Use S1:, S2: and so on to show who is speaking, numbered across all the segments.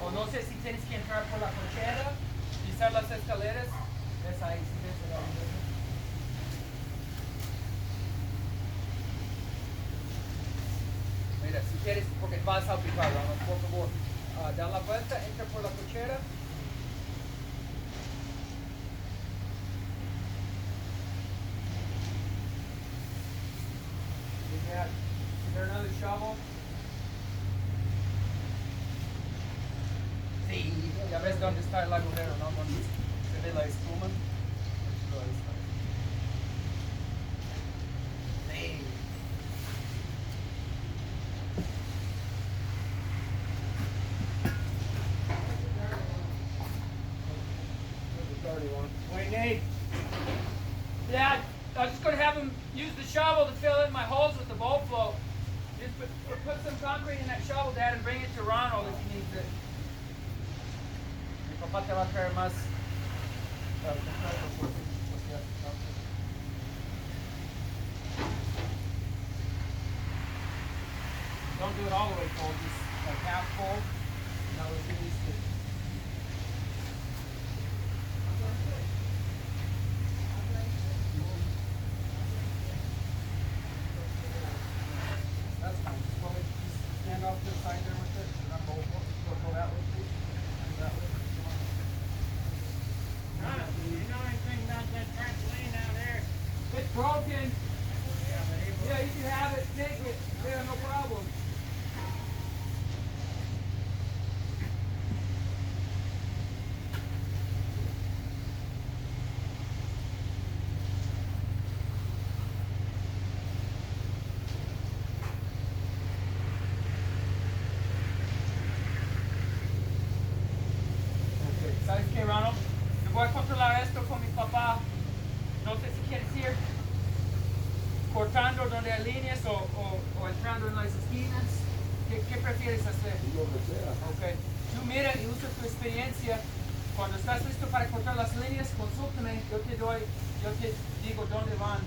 S1: O no sé si tienes que entrar por la cochera, pisar las escaleras. Es ahí, si ves el avión. Mira, si quieres, porque vas a salpicar, vamos, por favor, da la vuelta, entra por la cochera. Y ya, Fernando Chavo. Sí, ya ves dónde está el agujero, ¿no? Donde se ve la espuma. Sí.
S2: Wait, Nate.
S1: Yeah, I was just going to have him use the shovel to fill in my holes with the bowl flow. Just put some concrete in that shovel, Dad, and bring it to Ronald if he needs it. Mi papá te va a traer más. Don't do it all the way full, just like half full. That was really good. That's fine. Just want me to just stand off to the side there with it, and I'm go that way, please. That way.
S2: You know anything about that trampoline out there?
S1: It's broken.
S2: Yeah, but he
S1: Yeah, you can have it. Take it. Yeah, no problem. ¿Sabes qué, Ronald? Yo voy a controlar esto con mi papá. No sé si quieres ir cortando donde hay líneas o entrando en las esquinas. ¿Qué prefieres hacer?
S3: Lo que sea.
S1: Ok. Tú mira y usa tu experiencia. Cuando estás listo para cortar las líneas, consúltame. Yo te digo dónde van.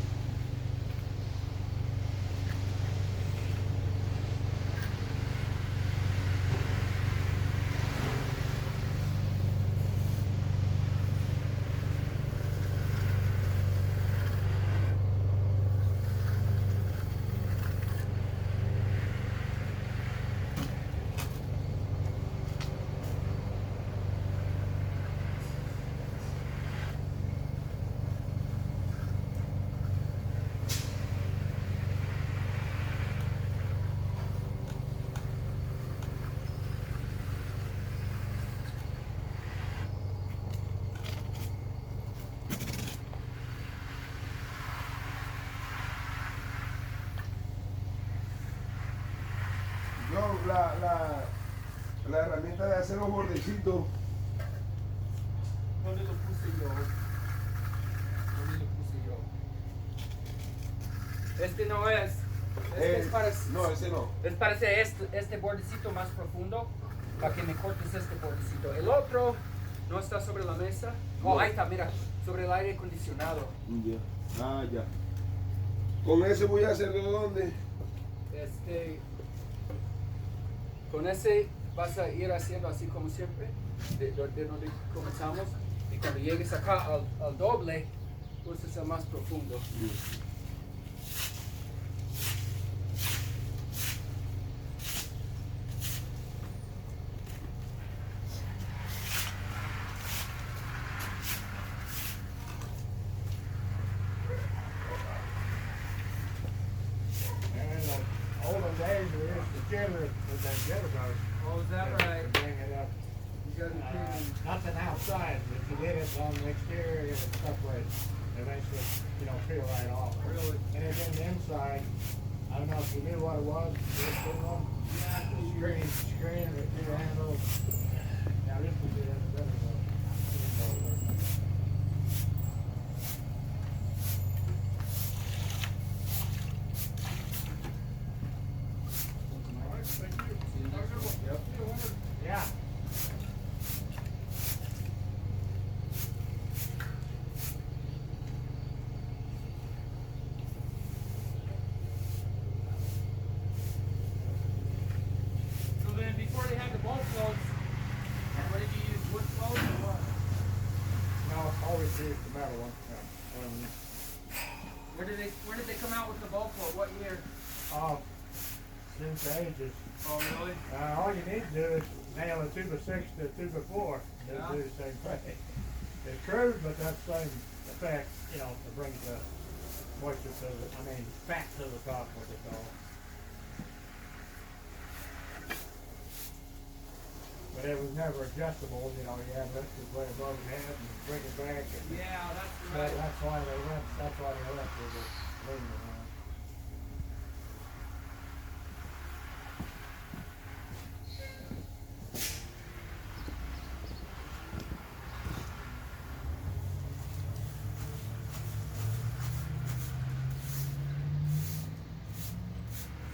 S3: Yo, la herramienta de hacer los bordecitos,
S1: ¿Dónde lo puse yo? ¿Dónde lo puse yo? Este no es. Este es para.
S3: no, ese no.
S1: Es para hacer este bordecito más profundo. Para que me cortes este bordecito. El otro no está sobre la mesa. Oh,
S3: No.
S1: ahí está, mira. Sobre el aire acondicionado.
S3: Ya. Ah, ya. Con ese voy a hacer de dónde.
S1: Con ese vas a ir haciendo así como siempre. De donde comenzamos. Y cuando llegues acá al doble, usas el más profundo.
S2: And in the olden days, we used to chiller it with that jitterbug.
S1: Oh, is that right?
S2: To bring it up.
S1: You guys are kidding.
S2: Nothing outside. If you did it on the exterior, it would separate. Eventually, peel right off.
S1: Really?
S2: And if in the inside, I don't know if you knew what it was.
S1: Yeah,
S2: Screen, the two handles. Now this would be a better one.
S1: Yep.
S2: Yeah.
S1: So then before they had the bolt flow,
S2: metal one.
S1: Where did they come out with the bulb for? What year?
S2: Oh, since the ages.
S1: Oh, really?
S2: All you need to do is nail a 2 by 6 to a 2 by 4. It'll do the same thing. It's crude, but that's the same effect. You know, it brings the moisture to the, fat to the top, what they call. But it was never adjustable. You know, you had to play above the head and bring it back. And
S1: Yeah, that's right.
S2: that's why they went. That's why they went with the linear one.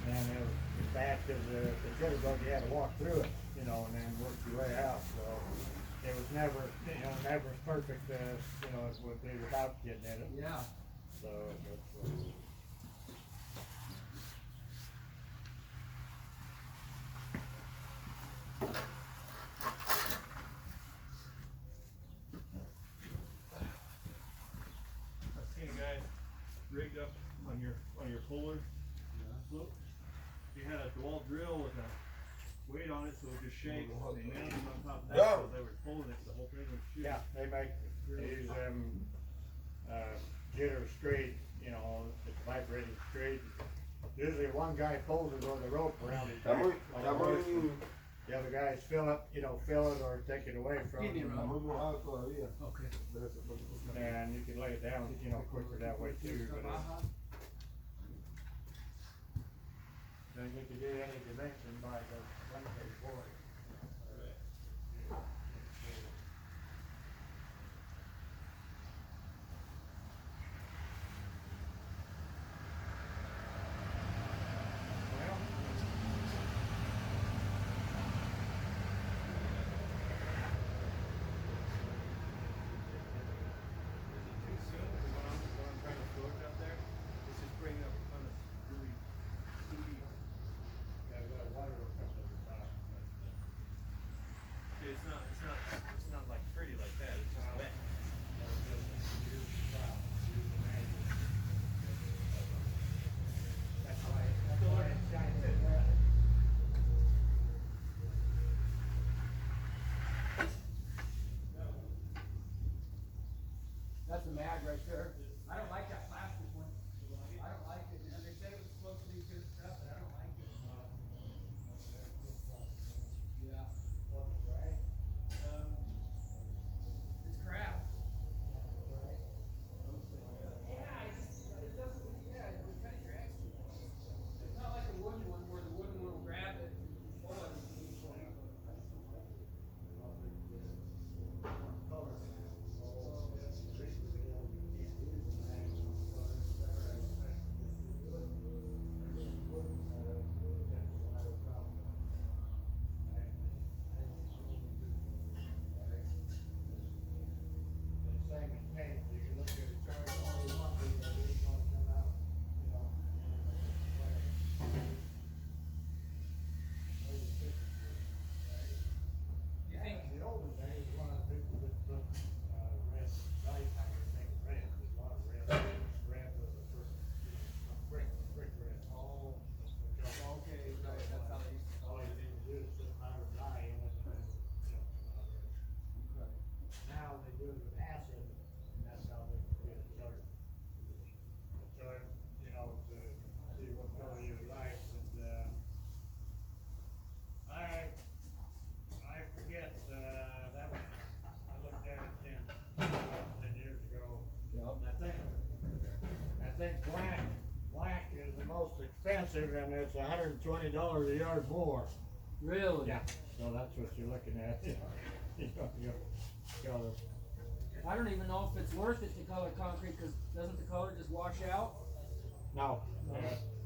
S2: And it was bad because the jitterbug, you had to walk through it, you know, and then work your way out. So it was never, never as perfect as, it would be without getting in it.
S1: Yeah.
S2: So that's what.
S4: I've seen a guy rigged up on your puller slope. He had a dual drill with a weight on it so it would just shake. They nailed him on top of that so they were pulling it, the whole thing would shoot.
S2: Yeah, they use them jitter straight, it's vibrating straight. Usually one guy pulls it on the rope around his neck. The other guys fill it or take it away from him.
S1: Okay.
S2: And you can lay it down, quicker that way too. But then you can do any dimension by the 134.
S4: Too soon, when I'm trying to float up there, it's just bringing up a ton of really sooty. It's not like pretty like that, it's just wet.
S2: That's why it shines in red.
S1: That's a mag right there. I don't like that plastic one. I don't like it. And they said it was supposed to be good stuff, but I don't like it. Yeah. It's crap. Yeah, it doesn't, it kind of drags too much. It's not like a wooden one where the wooden one will grab it and pull it.
S2: Same as paint, you can look at it, charge all you want, but it's gonna come out,
S1: You think?
S2: In the olden days, a lot of people would put, red light, I would make it red, there's a lot of red, red was the first, brick red, all.
S1: Okay, right, that's how they used to
S2: All
S1: call
S2: you
S1: it.
S2: need to do is put powder dye in it, and, come out red. Now they do it with acid, and that's how they get it started. So, to see what color you like, and, I forget, that was, I looked at it 10 years ago.
S1: Yep.
S2: I think black is the most expensive, and it's $120 a yard more.
S1: Really?
S2: So that's what you're looking at, your color.
S1: I don't even know if it's worth it to color concrete, because doesn't the color just wash out?
S2: No,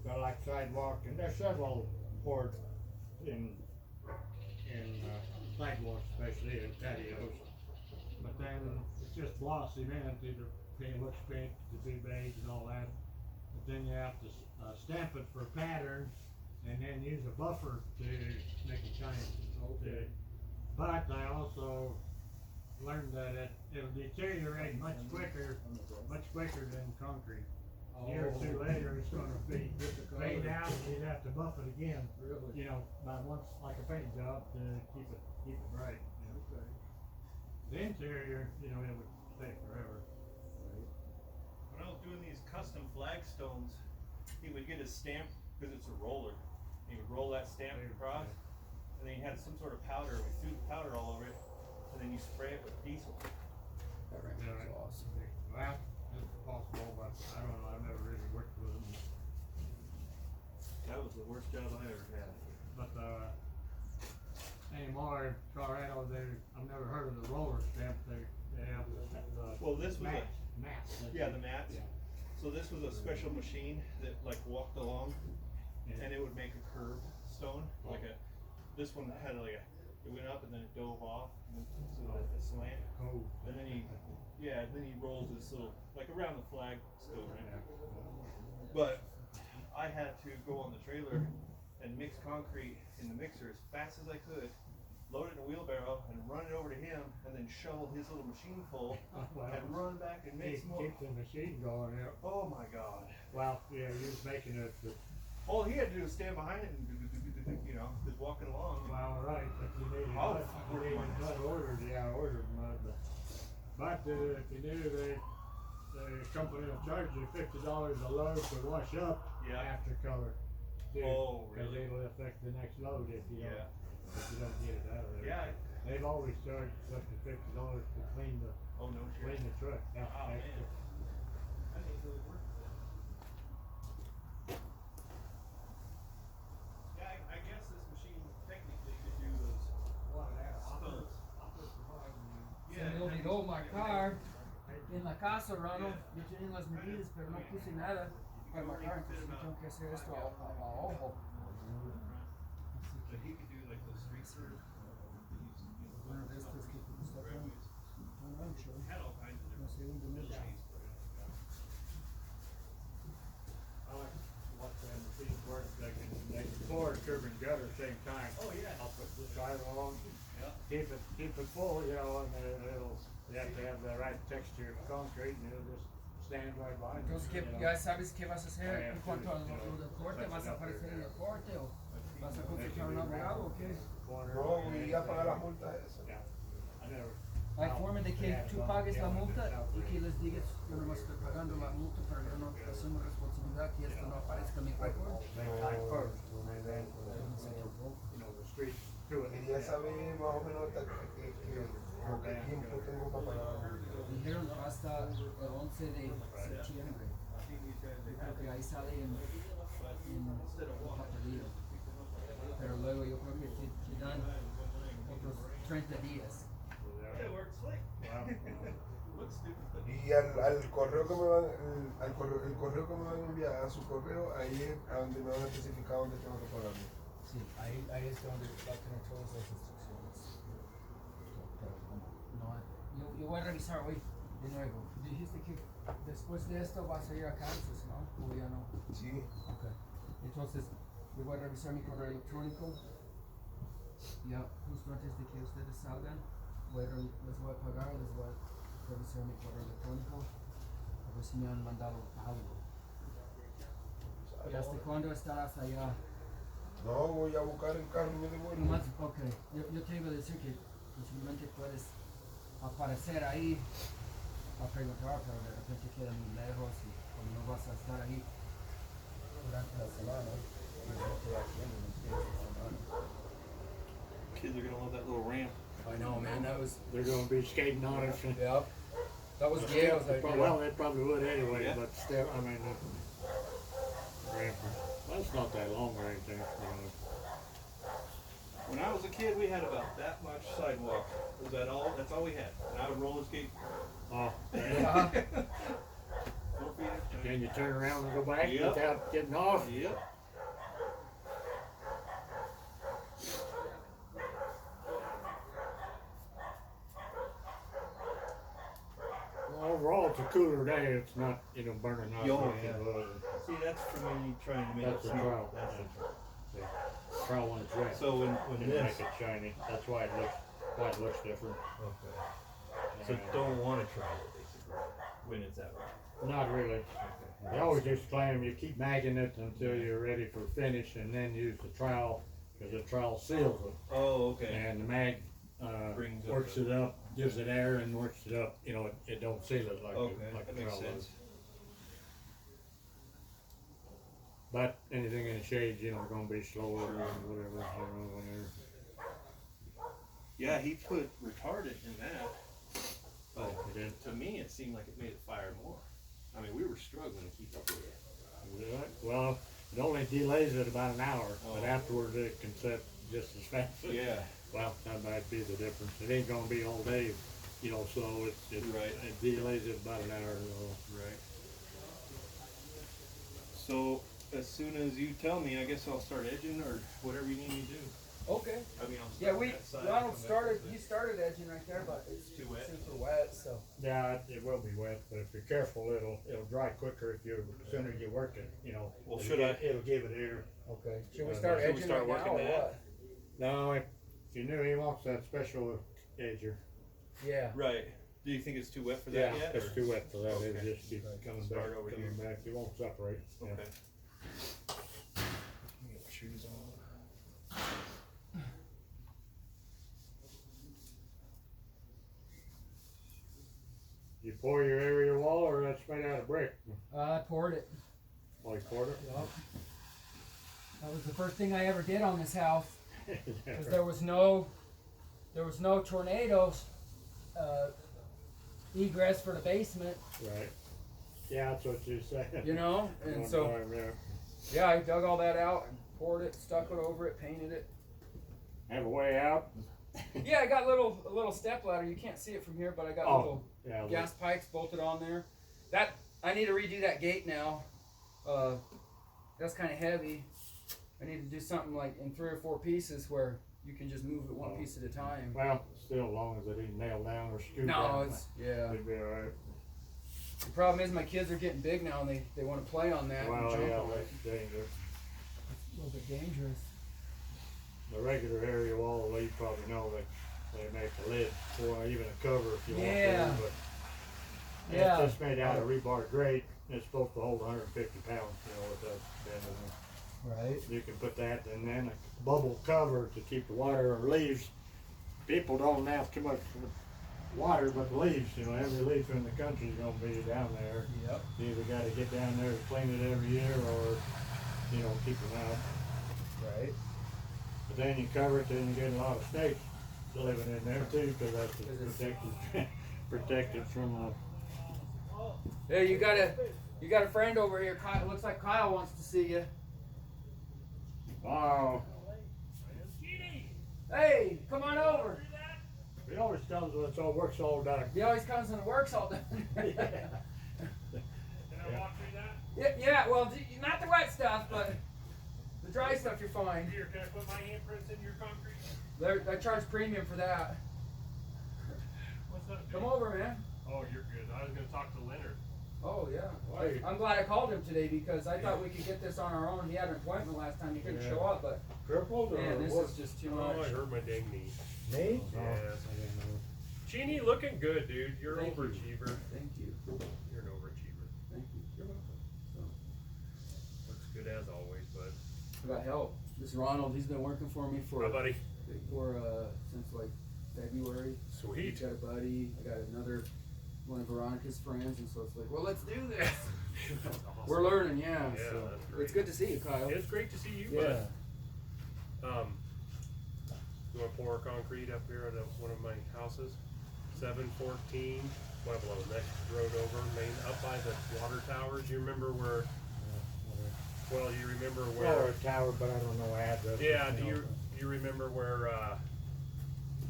S2: but like sidewalk, and there's several boards in sidewalks, especially in patios. But then it's just block cement, either paint, looks paint to be beige and all that. But then you have to stamp it for pattern, and then use a buffer to make it shine.
S1: Okay.
S2: But I also learned that it'll deteriorate much quicker than concrete. A year or two later, it's gonna be fade out, and you'd have to buff it again.
S1: Really?
S2: You know, by once, like a paint job, to keep it bright. You know.
S1: Okay.
S2: The interior, you know, it would stay forever.
S4: When I was doing these custom flagstones, he would get his stamp, because it's a roller. He would roll that stamp across, and then he had some sort of powder. We threw the powder all over it, and then you spray it with diesel.
S1: That ranch is awesome.
S2: Well, it's possible, but I don't know, I've never really worked with them.
S4: That was the worst job I ever had.
S2: But, anymore, Colorado, I've never heard of the roller stamp, they have the.
S4: Well, this was
S2: mats.
S4: Yeah, the mats.
S2: Yeah.
S4: So this was a special machine that like walked along, and it would make a curved stone, like a. This one had like a. It went up and then it dove off, and so a slant.
S2: Oh.
S4: And then he rolls this little like around the flag stone, right? But I had to go on the trailer and mix concrete in the mixer as fast as I could, load it in a wheelbarrow and run it over to him, and then shovel his little machine full and run back and mix more.
S2: Keep the machine going, yeah.
S4: Oh my God.
S2: Well, yeah, he was making it.
S4: All he had to do was stand behind it and, you know, just walking along.
S2: Well, right, but you needed
S4: Oh,
S2: mud ordered, yeah, ordered mud. But if you knew the company will charge you $50 a load to wash up after color. Too,
S4: Oh, really?
S2: Because it'll affect the next load if you don't get it out of there.
S4: Yeah.
S2: They've always charged up to $50 to clean the truck. Yeah,
S4: Oh, man.
S2: extra.
S4: I didn't really work for that. Yeah, I guess this machine technically could do those stones.
S1: Se me olvidó marcar en la casa, Ronald. Yo tenía las medidas, pero no puse nada para marcar. Entonces yo tengo que hacer esto a ojo.
S4: But he could do like those street curves.
S1: Una de estas que te gusta con un ancho.
S4: Had all kinds of
S1: No sé dónde me da.
S2: I like to watch them machines work. They can pour and curb and gutter at the same time.
S4: Oh, yeah.
S2: I'll put the drive on.
S4: Yeah.
S2: Keep it full, you know, and you have to have the right texture of concrete, and it'll just stand right by.
S1: Entonces, ¿ya sabes qué vas a hacer en cuanto a lo del corte? ¿Vas a aparecer en el corte o vas a contratar un abogado o qué?
S3: No, voy a pagar la multa esa.
S1: Hay forma de que tú pagues la multa y que les digas, yo no estoy pagando la multa, pero yo no asumo responsabilidad que esto no aparezca en mi récord.
S3: Quería saber más o menos hasta qué tiempo tengo para pagar.
S1: Dijeron hasta el 11 de septiembre. Creo que ahí sale en papelillo. Pero luego yo creo que te dan otros 30 días.
S4: It works slick. Looks stupid, but
S3: Y al correo que me van, el correo que me van a enviar a su correo, ahí es a donde me van a especificar dónde tengo que pagarlo.
S1: Sí, ahí es donde va a tener todas las instrucciones. Pero no, yo voy a revisar hoy de nuevo. Dijiste que después de esto vas a ir a Kansas, ¿no? O ya no.
S3: Sí.
S1: Okay. Entonces, yo voy a revisar mi correo electrónico. Ya, justo antes de que ustedes salgan, les voy a pagar, les voy a revisar mi correo electrónico. A ver si me han mandado algo. ¿Y hasta cuándo estarás allá?
S3: No, voy a buscar el carro y me devuelvo.
S1: Nomás, ok, yo te iba a decir que posiblemente puedes aparecer ahí a preguntar, pero de repente queda muy lejos y como no vas a estar ahí durante la semana, yo estoy haciendo los fines de semana.
S4: kids are gonna love that little ramp.
S1: I know, man, that was,
S2: They're gonna be skating on it.
S1: yep, that was Diego's idea.
S2: Well, they probably would anyway,
S4: Yeah.
S2: but still, I mean, well, it's not that long or anything.
S4: When I was a kid, we had about that much sidewalk. Was that all? That's all we had. And I would roller skate.
S2: Oh,
S1: Yeah.
S4: 4 feet at a time.
S2: then you turn around and go back
S4: Yep.
S2: without getting off.
S4: Yep.
S2: Well, overall, it's a cooler day. It's not, burning out.
S4: Yo,
S2: much
S4: yeah.
S2: of a-
S4: See, that's for me trying to make
S2: That's
S4: it
S2: the
S4: smooth.
S2: trial.
S4: That's the
S2: Trial when it's red.
S4: So when
S2: Didn't
S4: this,
S2: make it shiny. That's why it looks different.
S1: Okay.
S4: So
S2: And,
S4: don't want to try it basically when it's that way.
S2: Not really. They always just claim you keep magging it until you're ready for finish and then use the trowel, cause the trowel seals it.
S4: Oh, okay.
S2: And the mag,
S4: Brings up
S2: works
S4: the-
S2: it up, gives it air and works it up, you know, it don't seal it like,
S4: Okay,
S2: like
S4: that
S2: the
S4: makes
S2: trowel
S4: sense.
S2: does. But anything in the shade, you know, gonna be slower or whatever, you know, when they're.
S4: Yeah, he put retardant in that. But
S2: He did?
S4: to me, it seemed like it made it fire more. I mean, we were struggling to keep up with it.
S2: Well, it only delays it about an hour, but
S4: Oh.
S2: afterwards it can set just as fast.
S4: Yeah.
S2: Well, that might be the difference. It ain't gonna be all day, you know, so it
S4: Right.
S2: it delays it about an hour, so.
S4: Right. So as soon as you tell me, I guess I'll start edging or whatever you need me to do.
S1: Okay.
S4: I mean, I'll
S1: Yeah,
S4: start
S1: we,
S4: that side,
S1: Ronald
S4: come back
S1: started,
S4: this
S1: you
S4: way.
S1: started edging right there, but it's
S4: Too wet.
S1: super wet, so.
S2: Yeah, it will be wet, but if you're careful, it'll dry quicker if you, sooner you work it, you know.
S4: Well,
S2: It'll
S4: should
S2: give- It'll give it air.
S1: Okay. Should we
S2: Uh,
S1: start
S4: should we
S1: edging
S4: start
S1: right now
S4: working
S1: or
S4: that?
S1: what?
S2: No, if you knew he wants that special edger.
S1: Yeah.
S4: Right. Do you think it's too wet for that yet?
S2: It's
S4: or-
S2: too wet for that,
S4: Okay.
S2: it'll just keep coming
S4: Start
S2: back,
S4: over
S2: coming
S4: here.
S2: back, it won't separate. Yeah.
S4: Okay. Let me get my shoes on.
S2: You pour your area wall or that's made out of brick?
S1: I poured it.
S2: Oh, you poured it?
S1: Yup. That was the first thing I ever did on this house,
S2: Yeah.
S1: cause there was no tornadoes, egress for the basement,
S2: Right. Yeah, that's what you said.
S1: you know, and
S2: One
S1: so,
S2: time, yeah.
S1: yeah, I dug all that out and poured it, stuck it over it, painted it.
S2: Have a way out?
S1: Yeah, I got a little step ladder. You can't see it from here, but I got
S2: Oh,
S1: little
S2: yeah.
S1: gas pipes bolted on there. That I need to redo that gate now. That's kind of heavy. I need to do something like in 3 or 4 pieces where you can just move it one piece at a time.
S2: Well, still, as long as it ain't nailed down or screwed
S1: No,
S2: down.
S1: it's yeah.
S2: It'd be alright.
S1: The problem is my kids are getting big now and they want to play on that and
S2: Well,
S1: jump
S2: yeah,
S1: on it.
S2: that's dangerous.
S1: It's a little bit dangerous.
S2: The regular area wall, well, you probably know that they make a lid or even a cover if you
S1: Yeah.
S2: want to, but
S1: Yeah.
S2: it's just made out of rebar grate. It's supposed to hold 150 pounds, you know, with that bend in there.
S1: Right.
S2: You can put that and then a bubble cover to keep the water or leaves. People don't have too much water but the leaves, you know, every leaf in the country is gonna be down there.
S1: Yep.
S2: You either gotta get down there to clean it every year or, you know, keep them out.
S1: Right.
S2: But then you cover it, then you get a lot of snakes living in there too, cause that's protected, protected from,
S1: Hey, you got a friend over here. Kyle, looks like Kyle wants to see you.
S2: oh,
S1: Hey, come on over.
S2: he always tells us it's all works all done.
S1: He always comes and works all day.
S2: Yeah.
S1: Yeah, well, not the wet stuff, but the dry stuff you're fine.
S5: Here, can I put my handprints in your concrete?
S1: I charge premium for that.
S5: What's up, dude?
S1: Come over, man.
S5: Oh, you're good. I was gonna talk to Leonard.
S1: Oh, yeah.
S2: Hey.
S1: I'm glad I called him today because I thought we could get this on our own. He had an appointment last time. He couldn't
S2: Yeah.
S1: show up, but
S2: Crippled or
S1: man, this
S2: what?
S1: is just too
S5: Oh, I
S1: much.
S5: hurt my dang knee.
S2: Me?
S5: Yeah.
S2: I didn't know.
S5: Genie, looking good, dude. You're an
S1: Thank you.
S5: overachiever.
S1: Thank you.
S5: You're an overachiever.
S1: Thank you. You're welcome. So,
S5: Looks good as always, but.
S1: I got help. This Ronald, he's been working for me
S5: Hi, buddy.
S1: since like February.
S5: Sweet.
S1: He's got a buddy. I got another one of Veronica's friends, and so it's like, well, let's do this.
S5: That's awesome.
S1: We're learning, yeah.
S5: Yeah,
S1: So
S5: that's great.
S1: it's good to see you, Kyle.
S5: It's great to see you,
S1: Yeah.
S5: bud. You wanna pour concrete up here at one of my houses? 714 Pueblo, next road over, main, up by the water towers. You remember where, well, you remember
S2: Or
S5: where,
S2: a tower, but I don't know address.
S5: yeah, do you remember where,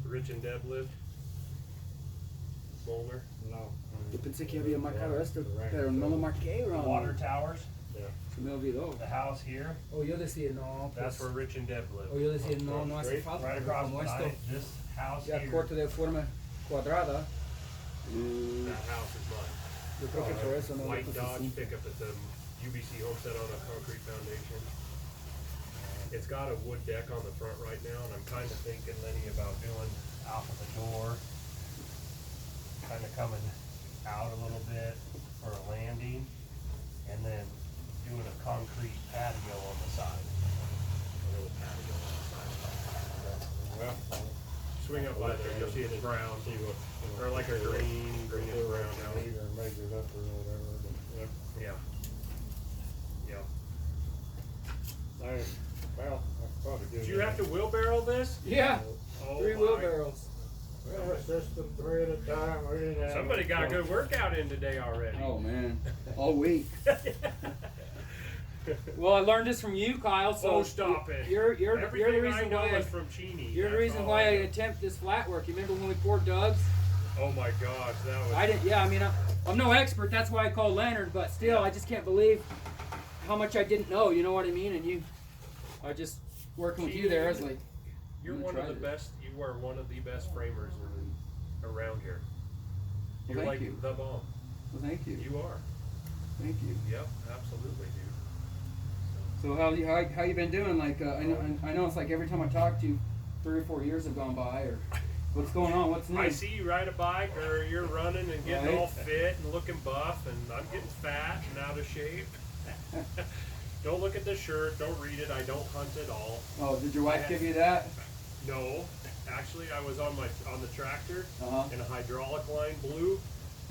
S5: Rich and Deb lived? Boulder?
S2: No.
S1: Yo pensé que había marcado esto,
S2: Correct.
S1: pero no lo marqué, Ronald.
S5: Water towers,
S1: Se me olvidó.
S5: the house here,
S1: Oh, yo decía no.
S5: that's
S1: Pues,
S5: where Rich and Deb lived.
S1: oh, yo decía no, no hace
S2: Straight,
S1: falta.
S5: Right
S1: pero
S5: across
S1: como
S5: from
S1: esto
S5: this house
S1: ya
S5: here,
S1: corte de forma cuadrada.
S5: that house is mine.
S1: Yo creo que por eso no lo
S5: White
S1: puse
S5: Dodge
S1: así.
S5: pickup at the UBC homestead on a concrete foundation. It's got a wood deck on the front right now, and I'm kind of thinking, Lenny, about doing out of the door. kind of coming out a little bit for a landing, and then doing a concrete patio on the side. A little patio on the side.
S2: Well,
S5: Swing up by there, you'll see it's brown, or like a greenish brown now.
S2: Either measure it up or whatever, but,
S5: Yeah. Yeah.
S2: well, I probably do.
S5: Did you have to wheelbarrow this?
S1: Yeah,
S5: Oh
S1: 3
S5: my.
S1: wheelbarrows.
S2: Well, it's just the 3 at a time, we didn't have.
S5: Somebody got a good workout in today already.
S1: Oh man, all week. Well, I learned this from you, Kyle. So
S5: Oh, stop it.
S1: You're the
S5: Everything
S1: reason
S5: I know
S1: why
S5: is from Cheney.
S1: you're the
S5: That's
S1: reason
S5: all
S1: why I
S5: know.
S1: attempt this flat work. You remember when we poured Doug's?
S5: Oh my gosh, that was.
S1: I didn't. Yeah, I mean, I'm no expert. That's why I call Leonard. But still, I just can't believe how much I didn't know. You know what I mean? And I just working with you there. I was like,
S5: You're
S1: I'm
S5: one
S1: gonna
S5: of the
S1: try
S5: best. You are one of the best framers around here.
S1: Well,
S5: You're
S1: thank
S5: like
S1: you.
S5: the bomb.
S1: well, thank you,
S5: You are.
S1: thank you.
S5: Yep, absolutely, dude.
S1: So how you been doing? Like I know it's like every time I talk to you, 3 or 4 years have gone by. Or what's going on? What's new?
S5: I see you ride a bike, or you're running and getting
S1: Right.
S5: all fit and looking buff, and I'm getting fat and out of shape. Don't look at the shirt. Don't read it. I don't hunt at all.
S1: Oh, did your wife give you that?
S5: No, actually, I was on the tractor,
S1: Uh-huh.
S5: and a hydraulic line blew.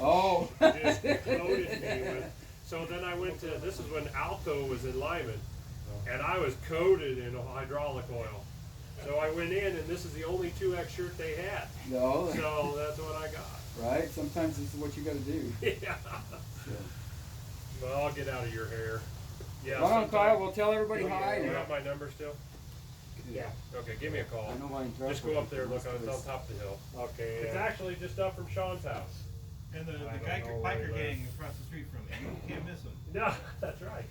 S1: Oh.
S5: Just coated me with. So then I went to. This is when Alco was in Lyman, and I was coated in hydraulic oil. So I went in, and this is the only 2X shirt they had.
S1: No.
S5: So that's what I got.
S1: Right. Sometimes this is what you got to do.
S5: Yeah.
S1: So.
S5: Well, I'll get out of your hair. Yeah.
S1: Right on,
S5: sometime-
S1: Kyle. We'll tell everybody
S5: You
S1: hi.
S5: have my number still?
S2: Yeah.
S5: Okay, give me a call.
S1: I know my interest.
S5: Just go up there. Look, it's on top of the hill.
S2: Okay.
S5: It's actually just up from Sean's house.
S4: And the
S2: I don't
S4: biker,
S2: know where
S4: biker
S2: he
S4: gang
S2: lives.
S4: across the street from you. You can't miss them.
S5: No, that's right.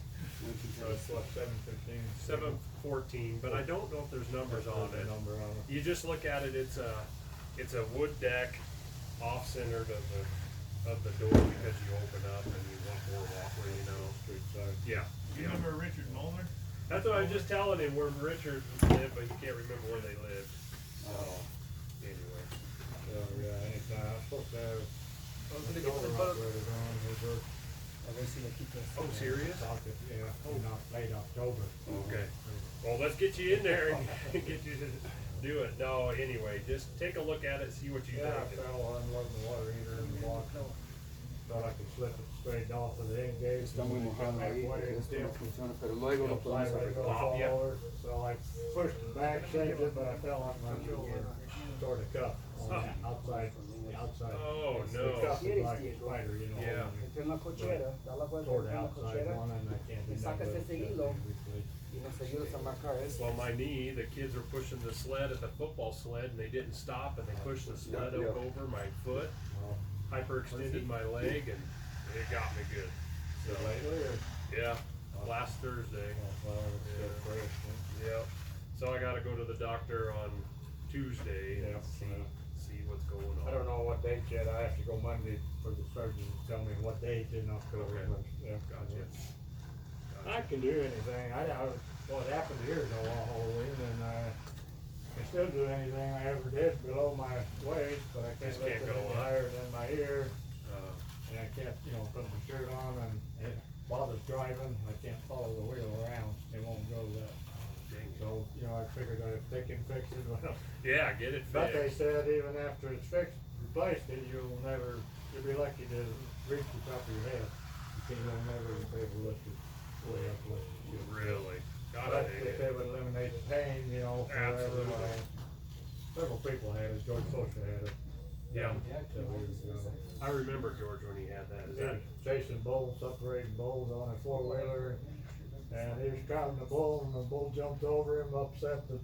S2: So it's what, 7:15?
S5: 714, but I don't know if there's numbers on it.
S2: Number on it.
S5: You just look at it. It's a wood deck, off-centered of the door because you open up and you want more walkway. You know.
S2: Street side.
S5: Yeah.
S4: You remember Richard Molnar?
S5: That's what I was just telling him where Richard lived, but you can't remember where they lived. So anyway.
S2: So, yeah, anytime, I'm supposed to have.
S1: I was gonna get the
S2: solar
S1: book.
S2: operators on, we're
S5: Oh, serious?
S2: Yeah, not late October.
S5: Okay. Well, let's get you in there and get you to do it. No, anyway, just take a look at it, see what you
S2: Yeah, I
S5: think.
S2: fell unloading the water heater in the block. Thought I could slip it straight off of the end gate.
S1: Estamos mojando ahí, porque esto no funciona, pero luego lo podemos arreglar.
S5: Pop, yeah.
S2: So I pushed it back, saved it, but I fell on my shoe and tore the cup on the outside.
S5: Oh,
S2: The
S5: no.
S2: cup is like a spider, you know.
S5: Yeah.
S2: and
S6: Entra en la cochera, da la vuelta
S2: Tore the
S6: en la
S2: outside
S6: cochera
S2: one and I can't do
S6: y saca
S2: nothing
S6: ese
S2: with it.
S6: hilo y nos ayudas a marcar eso.
S5: Well, my knee, the kids were pushing the sled at the football sled and they didn't stop and they pushed the sled
S1: Yeah.
S5: over my foot,
S2: Well,
S5: hyperextended my leg, and it got me good. So,
S2: lately or?
S5: yeah, last Thursday.
S2: Well, it's still fresh, huh?
S5: Yeah. So I gotta go to the doctor on Tuesday and
S2: Yeah.
S5: see what's going on.
S2: I don't know what date yet, I have to go Monday for the surgeon to tell me what date in October,
S5: Okay.
S2: but, yeah.
S5: Gotcha.
S2: I can do anything, what happened years ago on Halloween, and, I still do anything I ever did below my waist, but I can't
S5: Just
S2: lift
S5: can't
S2: it
S5: go
S2: any
S5: up.
S2: higher than my ear,
S5: Uh,
S2: and I can't, put my shirt on, and while I was driving, I can't follow the wheel around, it won't go that.
S5: dang it.
S2: So, I figured if they can fix it, well,
S5: Yeah, get it
S2: but they
S5: fixed.
S2: said even after it's fixed, replaced it, you'll be lucky to reach the top of your head. You'll never be able to lift it way up like you should.
S5: Really. God,
S2: But
S5: I hate
S2: if they
S5: it.
S2: would eliminate the pain, forever,
S5: Absolutely.
S2: several people had it, George Socha had it.
S5: Yeah.
S2: Several years ago.
S5: I remember George when he had that. Is
S2: He
S5: that
S2: was chasing bulls, separating bulls on a four-wheeler, and he was crowding the bull, and the bull jumped over him, upset the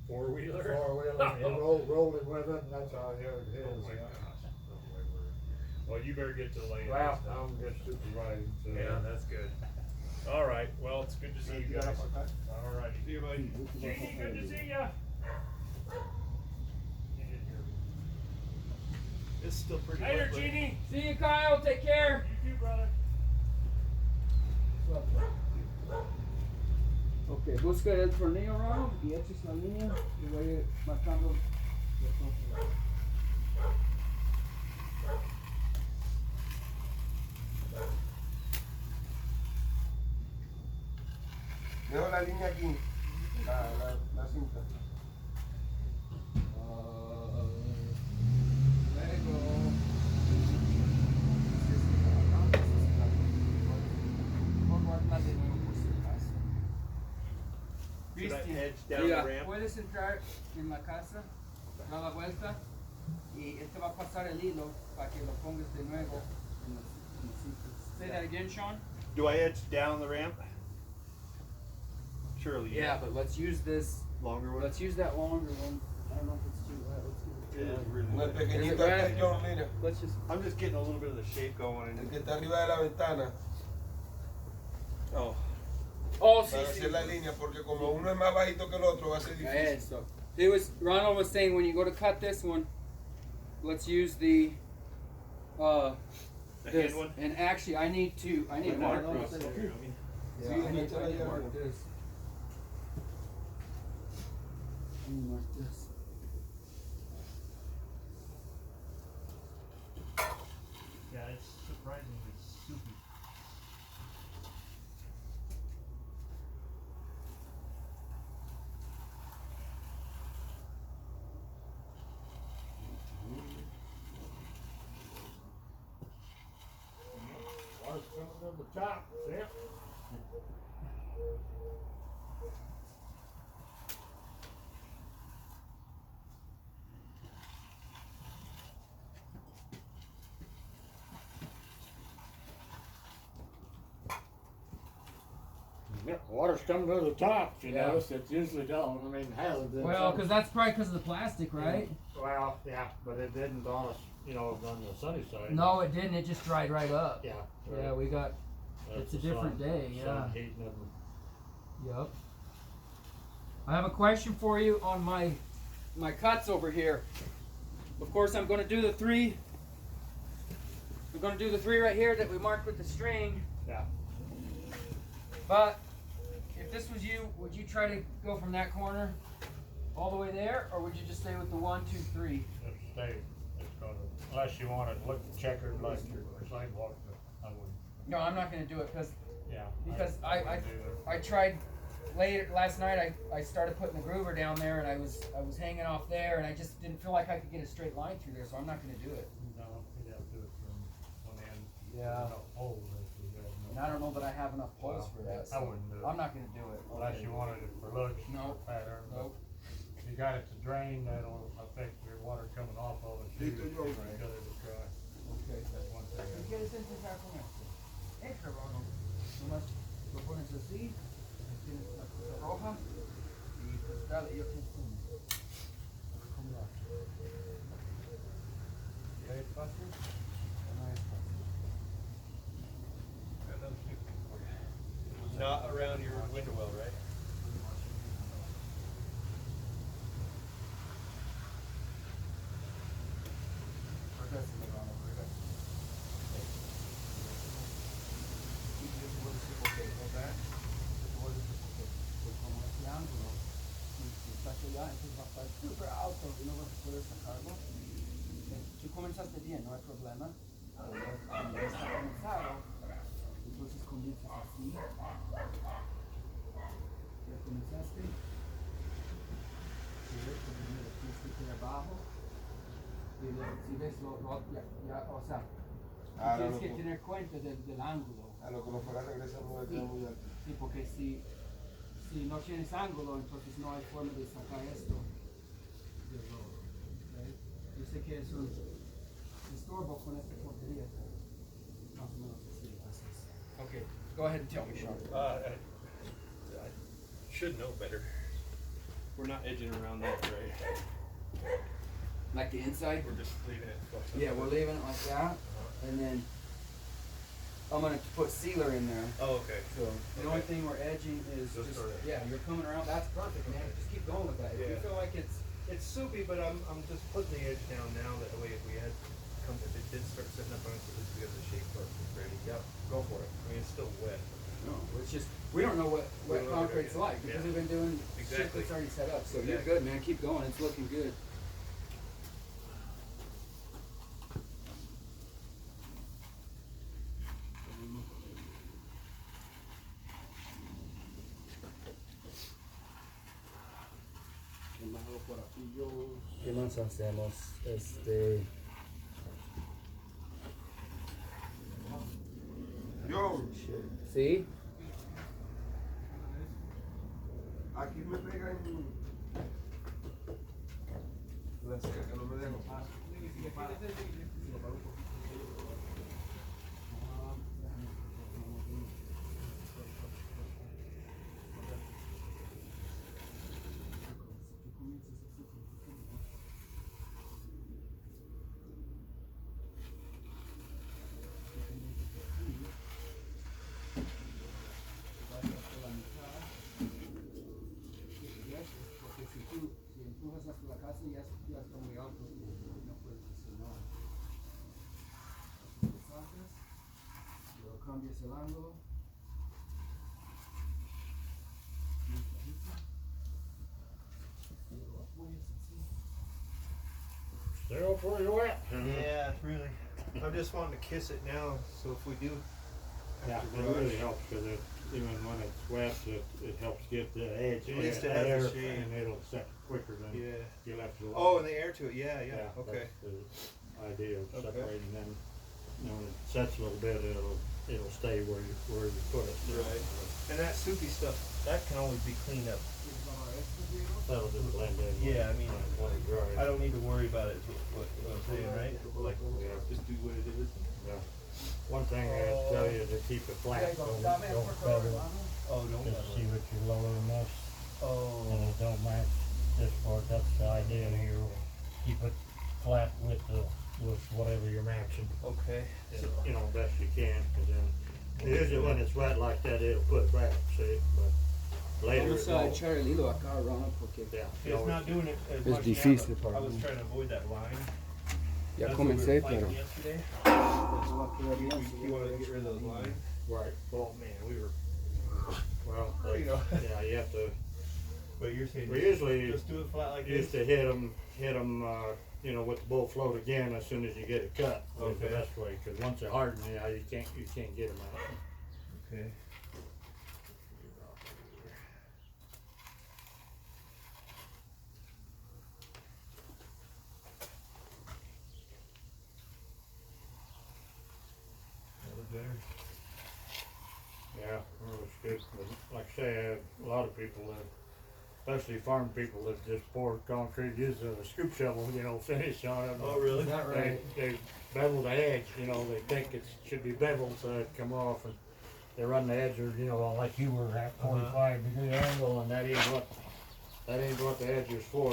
S5: four-wheeler?
S2: four-wheeler, and he rolled him with it, and that's how he hurt his.
S5: Oh my gosh. Oh my word. Well, you better get to the lane.
S2: Well, I'm just supervising, so.
S5: Yeah, that's good. All right. Well, it's good to see you guys. All righty.
S4: See you, buddy.
S5: Jeannie, good to see ya.
S4: It's still pretty
S5: Hey there,
S4: wet, but-
S5: Jeannie.
S1: See you, Kyle. Take care.
S5: You too, brother.
S1: Ok, busca el tornillo, Ronald, y echas la línea y voy marcando los
S3: Dejo la línea aquí, la cinta.
S1: Luego. Voy a guardar de nuevo por si acaso.
S4: Should I
S1: Cristian,
S4: edge down
S1: mira,
S4: the ramp?
S1: puedes entrar en la casa, da la vuelta y él te va a pasar el hilo para que lo pongas de nuevo en los sitios. Say that again, Sean?
S4: Do I edge down the ramp? Surely.
S1: Yeah, but let's use this.
S4: Longer one.
S1: Let's use that longer one. I don't know if it's too wet. Let's give it a
S4: It
S1: try.
S4: is really
S3: No es
S4: wet.
S3: pequeñito
S1: red?
S3: este, John, mira.
S1: Let's just.
S4: I'm just getting a little bit of the shape going.
S3: El que está arriba de la ventana.
S4: Oh.
S1: Oh, sí,
S3: Para
S1: sí.
S3: hacer la línea, porque como uno es más bajito que el otro, va a ser difícil.
S1: Eso. Ronald was saying when you go to cut this one, let's use the
S4: The
S1: this.
S4: hand one?
S1: And actually, I need to mark
S4: Across
S1: this.
S4: there, I mean.
S1: Yeah,
S3: Sí,
S1: I need
S3: échala
S1: to
S3: ya,
S1: mark
S3: bro.
S1: this. I need to mark this.
S4: Yeah, it's surprisingly soupy.
S2: Water's coming to the top, see it? Yeah, water's coming to the top, you
S1: Yeah.
S2: notice, it usually don't, I mean, hell, it
S1: Well, because that's probably because of the plastic, right?
S2: Well, yeah, but it didn't on us, you know, on the sunny side.
S1: No, it didn't. It just dried right up.
S2: Yeah.
S1: Yeah, we got.
S2: That's
S1: it's a
S2: the
S1: different
S2: sun-
S1: day, yeah.
S2: sun heating them.
S1: Yep. I have a question for you on my cuts over here. Of course, I'm going to do the three. We're going to do the three right here that we marked with the string.
S2: Yeah.
S1: But if this was you, would you try to go from that corner all the way there, or would you just stay with the 1, 2, 3?
S2: Just stay, it's gonna, unless you want it look checkered like your sidewalk, but I wouldn't,
S1: No, I'm not going to do it
S2: yeah.
S1: because
S2: wouldn't do it.
S1: I tried last night. I started putting the groover down there, and I was hanging off there, and I just didn't feel like I could get a straight line through there, so I'm not going to do it.
S2: No, you'd have to do it from one end.
S1: Yeah.
S2: No hole, if you have no-
S1: And I don't know that I have enough poles
S2: Well,
S1: for that.
S2: I
S1: So
S2: wouldn't do it.
S1: I'm not going to do it.
S2: Unless you wanted it for looks,
S1: No.
S2: pattern, but
S1: Nope.
S2: if you got it to drain, that'll affect your water coming off of it too.
S3: Listo,
S2: If
S3: John.
S2: you got it to dry.
S1: Okay.
S2: That's one thing.
S1: ¿Qué quieres empezar con esto? Este, Ronald. Nomás lo pones así, tienes la cosa roja y pues dale, yo te enseño. ¿Cómo lo haces? ¿Ya es fácil? ¿O no es fácil?
S4: Not around your window well, right?
S1: Regresale, Ronald, regresale. Y yo te voy a decir por qué, ¿ok? Yo te voy a decir por qué. Porque como ese ángulo, si estás allá, entonces va a estar súper alto y no vas a poder sacarlo. Tú comenzaste bien, no hay problema. Pero ya cuando ya está comenzado, entonces comienzas así. Ya comenzaste. Y ves que primero tienes que ir abajo. Y luego, si ves ya, o sea,
S3: Ah,
S1: tienes
S3: no,
S1: que
S3: no.
S1: tener cuenta del ángulo.
S3: A lo que nos fuera regresando de queda muy alto.
S1: Sí, porque si no tienes ángulo, entonces no hay forma de sacar esto del lodo. ¿Okay? Yo sé que es un estorbo con esta portería, pero más o menos así. Entonces. Okay, go ahead and tell me, Sean.
S4: I should know better. We're not edging around that, right?
S1: Like the inside?
S4: We're just leaving it.
S1: Yeah, we're leaving it like that, and then I'm gonna put sealer in there.
S4: Oh, okay.
S1: So the only thing we're edging is
S4: Just
S1: just,
S4: sort of-
S1: yeah, you're coming around. That's perfect, man. Just keep going with that. If you
S4: Yeah.
S1: feel like it's
S4: It's soupy, but I'm just putting the edge down now. That way, if it did start setting up on us, at least we have the shape for it ready.
S1: Yep, go for it.
S4: I mean, it's still wet.
S1: No, it's just we don't know what
S4: We don't know what
S1: concrete's
S4: it is.
S1: like because
S4: Yeah.
S1: we've been doing shit
S4: Exactly.
S1: that's already set up. So you're
S4: Exactly.
S1: good, man. Keep going. It's looking good. ¿Qué más hacemos?
S3: Yo,
S1: ¿Sí?
S3: aquí me pegan la seca que no me dejo.
S1: Porque si empujas hasta la casa ya está muy alto y no puedes presionar. Lo sacas, luego cambias el ángulo. Muy bajito. Y lo apoyas así.
S2: Still pretty wet.
S4: Yeah, it's really. I'm just wanting to kiss it now, so if we do.
S2: Yeah,
S4: have to
S2: it
S4: brush-
S2: really helps because even when it's wet, it helps get the edge
S4: At least it
S2: air
S4: has the shade.
S2: and it'll set quicker than
S4: Yeah.
S2: you left it alone.
S4: Oh, and the air to it. Yeah, yeah. Okay.
S2: That's the idea of
S4: Okay.
S2: separating them. When it sets a little bit, it'll stay where you put it.
S4: Right. And that soupy stuff, that can always be cleaned up.
S2: That'll just blend in.
S4: Yeah, I mean,
S2: when it dries.
S4: I don't need to worry about it. Is what I'm saying, right? Like,
S2: Yeah.
S4: just do what it is.
S2: Yeah. One thing I have to tell you to keep it flat, don't bevel
S4: Oh, don't.
S2: it. Just see what you're lowering this, and
S4: Oh.
S2: it don't match this part. That's the idea here. Keep it flat with whatever you're matching.
S4: Okay.
S2: You know, best you can, because then usually when it's wet like that, it'll put back. See, but later
S1: Vamos
S2: it
S1: a
S2: won't.
S1: echar el hilo acá, Ronald, porque
S2: Yeah.
S4: It's not doing it as
S1: Es
S4: much
S1: difícil
S4: now, but
S1: para
S4: I was
S1: mí.
S4: trying to avoid that line.
S1: ya
S4: That's what we
S1: comencé,
S4: were fighting
S1: pero
S4: yesterday.
S1: eso va a quedar bien. si
S4: You
S1: yo
S4: wanted to
S1: lo
S4: get rid of those
S1: echo.
S4: lines?
S2: Right.
S4: Oh man, we were.
S2: Well,
S4: You know.
S2: yeah, you have to.
S4: But you're saying
S2: We usually
S4: just do it flat like
S2: used
S4: this.
S2: to hit them, you know, with the bull float again as soon as you get it cut. Was the
S4: Okay.
S2: best way, because once they harden, yeah, you can't get them out.
S4: Okay. That was better.
S2: Yeah, well, it's good. But like I say, a lot of people, especially farm people, that just pour concrete, use a scoop shovel, you know, finish on it.
S4: Oh really?
S1: Is that right?
S2: They bevel the edge, you know, they think it should be beveled so it come off, and they run the edge, or, you know, like you were at 45 degree angle, and that ain't what the edge is for.